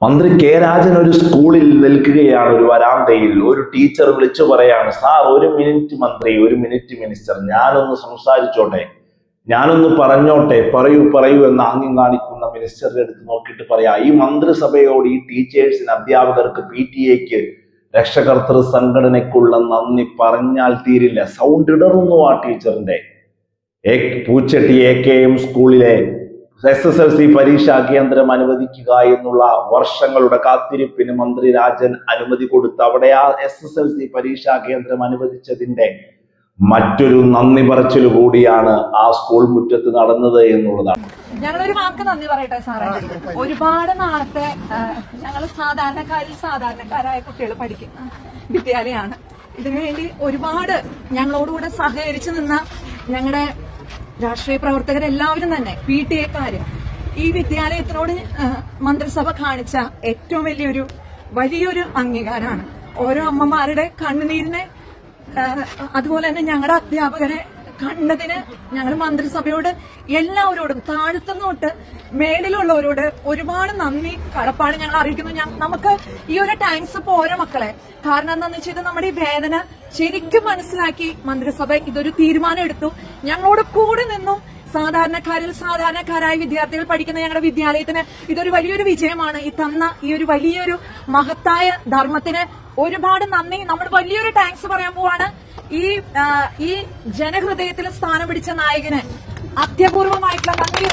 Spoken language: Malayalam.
മന്ത്രി കെ രാജൻ ഒരു സ്കൂളിൽ നിൽക്കുകയാണ്. ഒരു വരാന്തയിൽ ഒരു ടീച്ചർ വിളിച്ചു പറയാണ്, സാർ ഒരു മിനിറ്റ് മന്ത്രി, ഒരു മിനിറ്റ് മിനിസ്റ്റർ, ഞാനൊന്ന് സംസാരിച്ചോട്ടെ, ഞാനൊന്ന് പറഞ്ഞോട്ടെ, പറയൂ പറയൂ എന്ന് ആംഗ്യം കാണിക്കുന്ന മിനിസ്റ്ററുടെ അടുത്ത് നോക്കിയിട്ട് പറയാ, ഈ മന്ത്രിസഭയോട്, ഈ ടീച്ചേഴ്സിന്, അധ്യാപകർക്ക്, PTA-ക്ക്, രക്ഷകർത്തൃ സംഘടനയ്ക്കുള്ള നന്ദി പറഞ്ഞാൽ തീരില്ല. സൗണ്ട് ഇടറുന്നു ആ ടീച്ചറിന്റെ. പൂച്ചട്ടി AKM സ്കൂളിലെ SSLC പരീക്ഷാ കേന്ദ്രം അനുവദിക്കുക എന്നുള്ള വർഷങ്ങളുടെ കാത്തിരിപ്പിന് മന്ത്രി രാജൻ അനുമതി കൊടുത്ത് അവിടെ ആ SSLC പരീക്ഷാ കേന്ദ്രം അനുവദിച്ചതിന്റെ മറ്റൊരു നന്ദി പറച്ചിൽ കൂടിയാണ് ആ സ്കൂൾ മുറ്റത്ത് നടന്നത് എന്നുള്ളതാണ്. ഞങ്ങളൊരു വാക്ക് നന്ദി പറയട്ടെ സാറേ. ഒരുപാട് നാളത്തെ ഞങ്ങൾ സാധാരണക്കാരായ കുട്ടികൾ പഠിക്കുന്ന വിദ്യാലയമാണ്. ഇതിനുവേണ്ടി ഒരുപാട് ഞങ്ങളോടുകൂടെ സഹകരിച്ചു നിന്ന ഞങ്ങളുടെ രാഷ്ട്രീയ പ്രവർത്തകരെല്ലാവരും തന്നെ, PTA-ക്കാര്, ഈ വിദ്യാലയത്തിനോട് മന്ത്രിസഭ കാണിച്ച ഏറ്റവും വലിയൊരു അംഗീകാരമാണ്. ഓരോ അമ്മമാരുടെ കണ്ണുനീരിനെ, അതുപോലെ തന്നെ ഞങ്ങളുടെ അധ്യാപകരെ കണ്ടതിന് ഞങ്ങൾ മന്ത്രിസഭയോട് എല്ലാവരോടും, താഴത്തുനിന്നോട്ട് മേളിലുള്ളവരോട് ഒരുപാട് നന്ദി കടപ്പാട് ഞങ്ങൾ അറിയിക്കുന്നു. നമുക്ക് ഈ ഒരു ടൈംസ് പോരാ മക്കളെ. കാരണം എന്താണെന്ന് വെച്ചാൽ നമ്മുടെ ഈ വേദന ശരിക്കും മനസ്സിലാക്കി മന്ത്രിസഭ ഇതൊരു തീരുമാനം എടുത്തു. ഞങ്ങളോട് കൂടെ നിന്നും സാധാരണക്കാരായ വിദ്യാർത്ഥികൾ പഠിക്കുന്ന ഞങ്ങളുടെ വിദ്യാലയത്തിന് ഇതൊരു വലിയൊരു വിജയമാണ്. ഈ തന്ന ഈ ഒരു വലിയൊരു മഹത്തായ ധർമ്മത്തിന് ഒരുപാട് നന്ദി. നമ്മൾ വലിയൊരു താങ്ക്സ് പറയാൻ പോവാണ്. ഈ ജനഹൃദയത്തിൽ സ്ഥാനം പിടിച്ച നായകന് അത്യപൂർവമായിട്ടുള്ള നന്ദി.